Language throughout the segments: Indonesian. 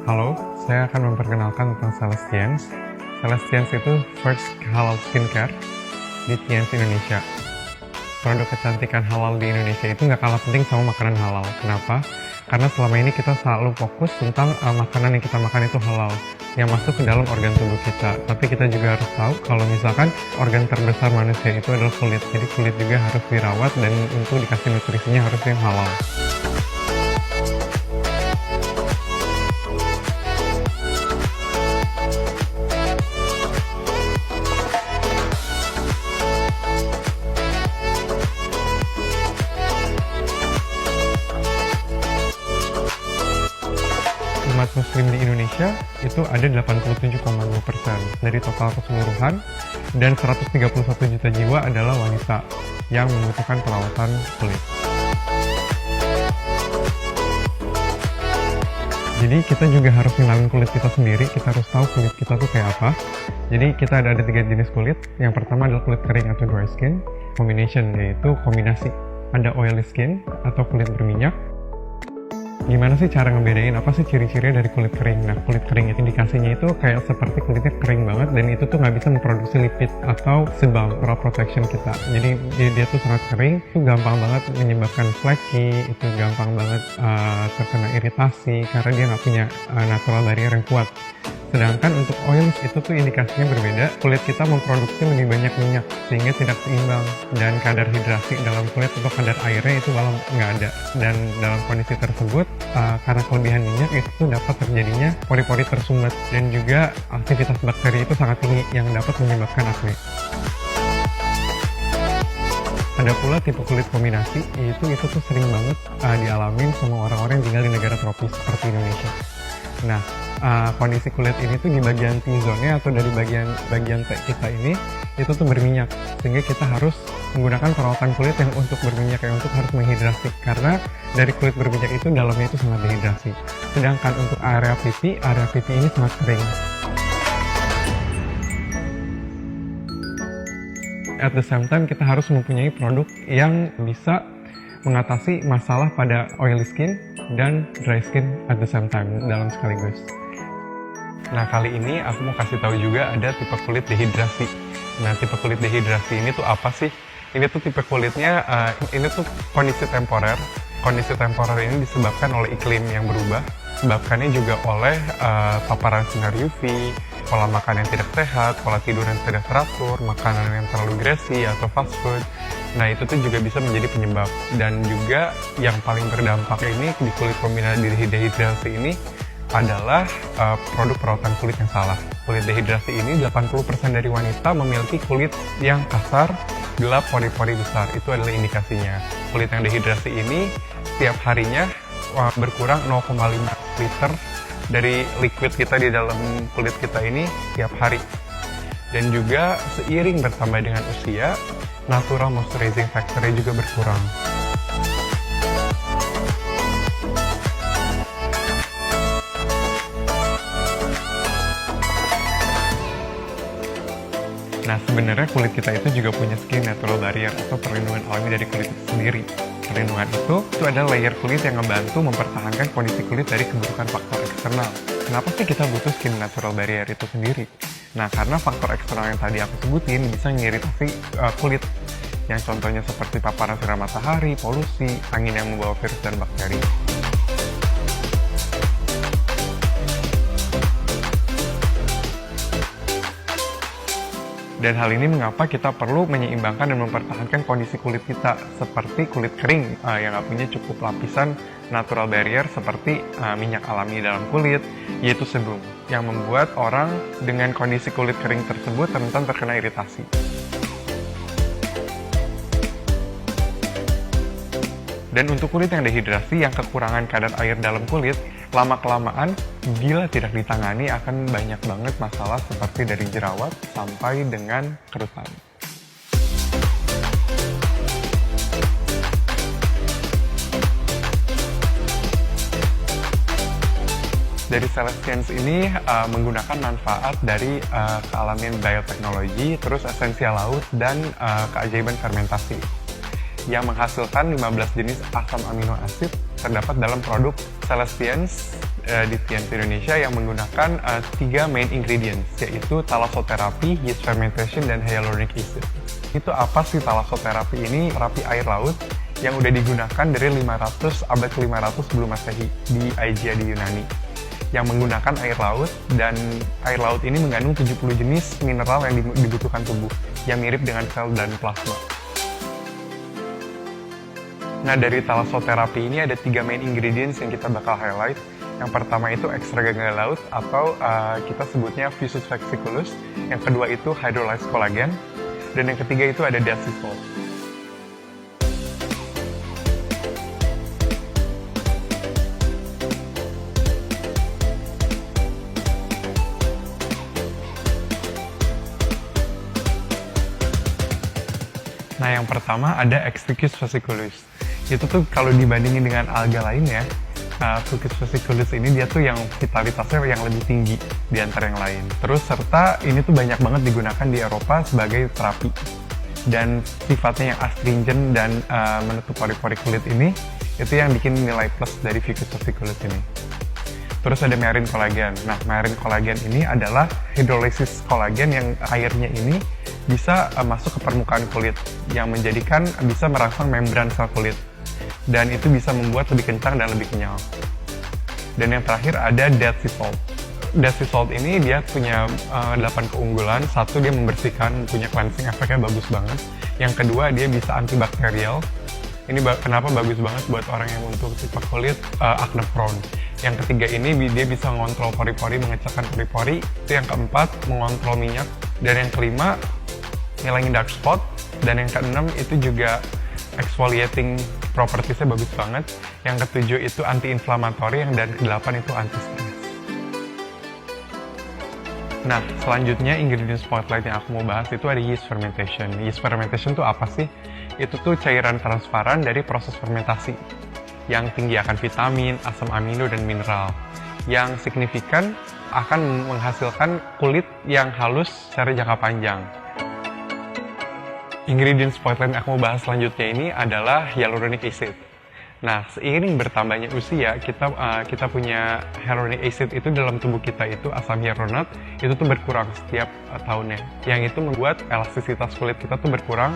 Halo, saya akan memperkenalkan tentang Celestians. Celestians itu first halal skincare di Tiens Indonesia. Produk kecantikan halal di Indonesia itu nggak kalah penting sama makanan halal. Kenapa? Karena selama ini kita selalu fokus tentang makanan yang kita makan itu halal, yang masuk ke dalam organ tubuh kita. Tapi kita juga harus tahu kalau misalkan organ terbesar manusia itu adalah kulit. Jadi kulit juga harus dirawat dan untuk dikasih nutrisinya harus yang halal. Umat muslim di Indonesia itu ada 87,2% dari total keseluruhan, dan 131 juta jiwa adalah wanita yang membutuhkan perawatan kulit. Jadi kita juga harus kenalin kulit kita sendiri, kita harus tahu kulit kita tuh kayak apa. Jadi kita ada 3 jenis kulit. Yang pertama adalah kulit kering atau dry skin, combination yaitu kombinasi. Ada oily skin atau kulit berminyak. Gimana sih cara ngebedain apa sih ciri-cirinya dari kulit kering? Nah, kulit kering itu indikasinya itu kayak seperti kulitnya kering banget dan itu tuh nggak bisa memproduksi lipid atau sebal oral protection kita. Jadi dia tuh sangat kering, itu gampang banget menyebabkan flaky, itu gampang banget terkena iritasi karena dia nggak punya natural barrier yang kuat. Sedangkan untuk oil itu tuh indikasinya berbeda, kulit kita memproduksi lebih banyak minyak sehingga tidak seimbang, dan kadar hidrasi dalam kulit atau kadar airnya itu malah nggak ada. Dan dalam kondisi tersebut, karena kelebihan minyak itu tuh dapat terjadinya pori-pori tersumbat, dan juga aktivitas bakteri itu sangat tinggi yang dapat menyebabkan akne. Ada pula tipe kulit kombinasi, itu tuh sering banget dialamin sama orang-orang yang tinggal di negara tropis seperti Indonesia. Nah, kondisi kulit ini tuh di bagian T-zone-nya atau dari bagian T kita ini itu tuh berminyak, sehingga kita harus menggunakan perawatan kulit yang untuk berminyak, yang untuk harus menghidrasi, karena dari kulit berminyak itu dalamnya itu sangat dehidrasi. Sedangkan untuk area pipi ini sangat kering. At the same time kita harus mempunyai produk yang bisa mengatasi masalah pada oily skin dan dry skin at the same time dalam sekaligus. Nah, kali ini aku mau kasih tahu juga ada tipe kulit dehidrasi. Nah, tipe kulit dehidrasi ini tuh apa sih? Ini tuh tipe kulitnya, ini tuh kondisi temporer. Kondisi temporer ini disebabkan oleh iklim yang berubah, disebabkannya juga oleh paparan sinar UV, pola makan yang tidak sehat, pola tidur yang tidak teratur, makanan yang terlalu greasy atau fast food. Nah, itu tuh juga bisa menjadi penyebab. Dan juga yang paling berdampak ini di kulit kombinasi dehidrasi ini adalah produk perawatan kulit yang salah. Kulit dehidrasi ini 80% dari wanita memiliki kulit yang kasar, gelap, pori-pori besar. Itu adalah indikasinya. Kulit yang dehidrasi ini setiap harinya berkurang 0,5 liter dari liquid kita di dalam kulit kita ini setiap hari. Dan juga seiring bertambah dengan usia, natural moisturizing factor-nya juga berkurang. Nah, sebenarnya kulit kita itu juga punya skin natural barrier atau perlindungan alami dari kulit itu sendiri. Perlindungan itu adalah layer kulit yang membantu mempertahankan kondisi kulit dari keburukan faktor eksternal. Kenapa sih kita butuh skin natural barrier itu sendiri? Nah, karena faktor eksternal yang tadi aku sebutin bisa mengiritasi kulit, yang contohnya seperti paparan sinar matahari, polusi, angin yang membawa virus dan bakteri. Dan hal ini mengapa kita perlu menyeimbangkan dan mempertahankan kondisi kulit kita, seperti kulit kering yang nggak punya cukup lapisan natural barrier seperti minyak alami dalam kulit, yaitu sebum, yang membuat orang dengan kondisi kulit kering tersebut rentan terkena iritasi. Dan untuk kulit yang dehidrasi yang kekurangan kadar air dalam kulit, lama-kelamaan bila tidak ditangani akan banyak banget masalah seperti dari jerawat sampai dengan kerutan. Dari Celestians ini menggunakan manfaat dari kealamian bioteknologi, terus esensial laut, dan keajaiban fermentasi yang menghasilkan 15 jenis asam amino asid terdapat dalam produk Celestians di TNC Indonesia yang menggunakan 3 main ingredients, yaitu thalassotherapy, yeast fermentation, dan hyaluronic acid. Itu apa sih thalassotherapy ini? Terapi air laut yang udah digunakan dari abad ke-500 sebelum Masehi di Aegea di Yunani, yang menggunakan air laut, dan air laut ini mengandung 70 jenis mineral yang dibutuhkan tubuh, yang mirip dengan sel dan plasma. Nah, dari thalassotherapy ini ada 3 main ingredients yang kita bakal highlight. Yang pertama itu ekstrak gangga laut atau kita sebutnya Physus vexiculus. Yang kedua itu hydrolyzed collagen. Dan yang ketiga itu ada Dead Sea salt. Nah, yang pertama ada Extricus vesiculus. Itu tuh kalau dibandingin dengan alga lainnya, Fucus vesiculus ini dia tuh yang vitalitasnya yang lebih tinggi di antara yang lain. Terus serta ini tuh banyak banget digunakan di Eropa sebagai terapi. Dan sifatnya yang astringent dan menutup pori-pori kulit ini, itu yang bikin nilai plus dari Fucus vesiculus ini. Terus ada marine collagen. Nah, marine collagen ini adalah hydrolysis kolagen yang airnya ini bisa masuk ke permukaan kulit, yang menjadikan bisa merangsang membran sel kulit. Dan itu bisa membuat lebih kencang dan lebih kenyal. Dan yang terakhir ada Dead Sea salt. Dead Sea salt ini dia punya 8 keunggulan. Satu, dia membersihkan, punya cleansing efeknya bagus banget. Yang kedua, dia bisa antibakterial. Ini kenapa bagus banget buat orang yang untuk tipe kulit acne prone. Yang ketiga ini dia bisa mengontrol pori-pori, mengecilkan pori-pori. Itu yang keempat, mengontrol minyak. Dan yang kelima, ngilangin dark spot. Dan yang keenam itu juga exfoliating propertiesnya bagus banget. Yang ketujuh itu anti-inflammatory, dan kedelapan itu anti-stress. Nah, selanjutnya ingredient spotlight yang aku mau bahas itu ada yeast fermentation. Yeast fermentation itu apa sih? Itu tuh cairan transparan dari proses fermentasi yang tinggi akan vitamin, asam amino, dan mineral. Yang signifikan akan menghasilkan kulit yang halus secara jangka panjang. Ingredient spotlight yang aku mau bahas selanjutnya ini adalah hyaluronic acid. Nah, seiring bertambahnya usia, kita punya hyaluronic acid itu dalam tubuh kita itu, asam hyaluronat, itu tuh berkurang setiap tahunnya. Yang itu membuat elastisitas kulit kita tuh berkurang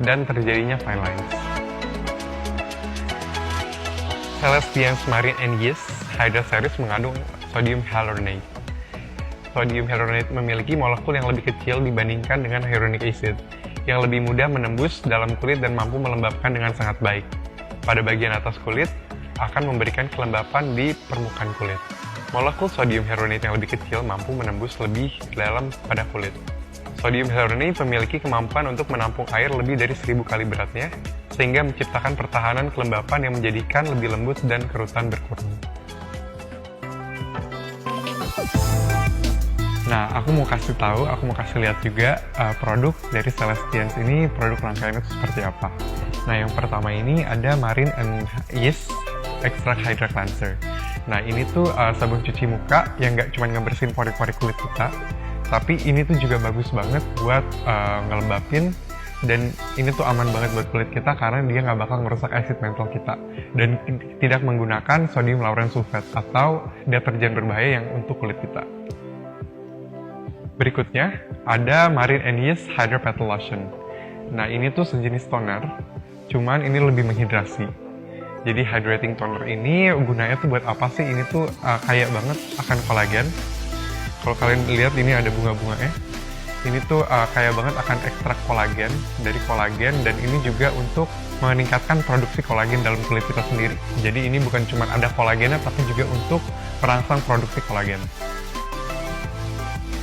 dan terjadinya fine lines. Celestians Marine and Yeast Hydra Series mengandung sodium hyaluronate. Sodium hyaluronate memiliki molekul yang lebih kecil dibandingkan dengan hyaluronic acid, yang lebih mudah menembus dalam kulit dan mampu melembabkan dengan sangat baik. Pada bagian atas kulit, akan memberikan kelembapan di permukaan kulit. Molekul sodium hyaluronate yang lebih kecil mampu menembus lebih dalam pada kulit. Sodium hyaluronate memiliki kemampuan untuk menampung air lebih dari 1000 kali beratnya, sehingga menciptakan pertahanan kelembapan yang menjadikan lebih lembut dan kerutan berkurang. Nah, aku mau kasih lihat juga produk dari Celestians ini, produk rangkaiannya itu seperti apa. Nah, yang pertama ini ada Marine and Yeast Extract Hydra Cleanser. Nah, ini tuh sabun cuci muka yang nggak cuma ngebersihin pori-pori kulit kita, tapi ini tuh juga bagus banget buat ngelembapin, dan ini tuh aman banget buat kulit kita karena dia nggak bakal merusak acid mantle kita, dan tidak menggunakan sodium lauren sulfate atau deterjen berbahaya yang untuk kulit kita. Berikutnya ada Marine and Yeast Hydra Petal Lotion. Nah, ini tuh sejenis toner, cuman ini lebih menghidrasi. Jadi hydrating toner ini gunanya tuh buat apa sih? Ini tuh kaya banget akan kolagen. Kalau kalian lihat ini ada bunga-bunganya. Ini tuh kaya banget akan ekstrak kolagen dari kolagen, dan ini juga untuk meningkatkan produksi kolagen dalam kulit kita sendiri. Jadi ini bukan cuma ada kolagennya, tapi juga untuk merangsang produksi kolagen.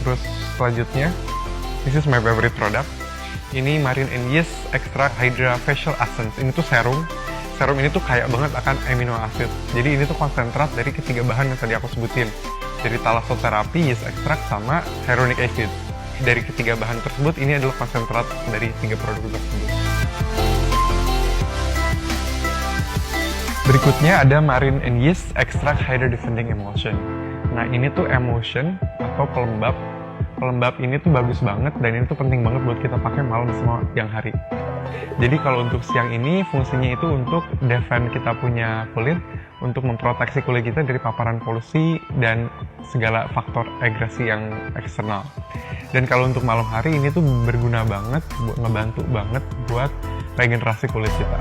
Terus selanjutnya, this is my favorite product. Ini Marine and Yeast Extract Hydra Facial Essence. Ini tuh serum. Serum ini tuh kaya banget akan amino acid. Jadi ini tuh konsentrat dari ketiga bahan yang tadi aku sebutin. Dari thalassotherapy, yeast extract, sama hyaluronic acid. Dari ketiga bahan tersebut, ini adalah konsentrat dari 3 produk tersebut. Berikutnya ada Marine and Yeast Extract Hydra Defending Emulsion. Nah, ini tuh emulsion atau pelembab. Pelembab ini tuh bagus banget, dan ini tuh penting banget buat kita pakai malam sama siang hari. Jadi kalau untuk siang ini fungsinya itu untuk defend kita punya kulit, untuk memproteksi kulit kita dari paparan polusi dan segala faktor agresi yang eksternal. Dan kalau untuk malam hari ini tuh berguna banget, ngebantu banget buat regenerasi kulit kita.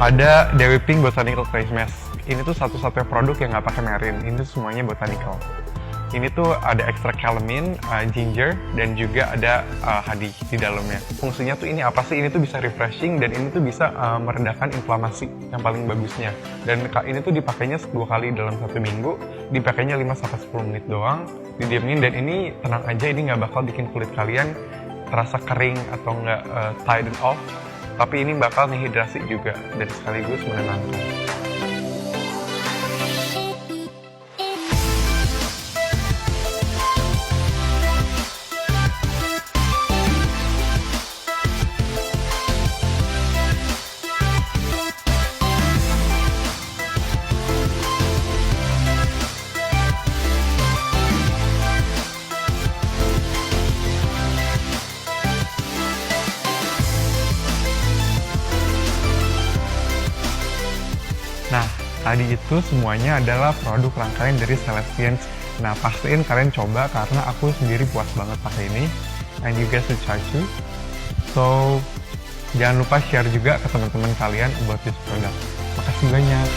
Ada Dewi Pink Botanical Face Mask. Ini tuh satu-satunya produk yang nggak pakai marine. Ini tuh semuanya botanical. Ini tuh ada ekstra calamine, ginger, dan juga ada honey di dalamnya. Fungsinya tuh ini apa sih? Ini tuh bisa refreshing dan ini tuh bisa meredakan inflamasi yang paling bagusnya. Dan ini tuh dipakainya 2 kali dalam 1 minggu. Dipakainya 5-10 menit doang, didiemin, dan ini tenang aja, ini nggak bakal bikin kulit kalian terasa kering atau nggak tighten off. Tapi ini bakal ngehidrasi juga dan sekaligus menenangkan. Nah, tadi itu semuanya adalah produk rangkaian dari Celestians. Nah, pastiin kalian coba karena aku sendiri puas banget pakai ini. And you guys should try too. So, jangan lupa share juga ke teman-teman kalian about this product. Makasih banyak.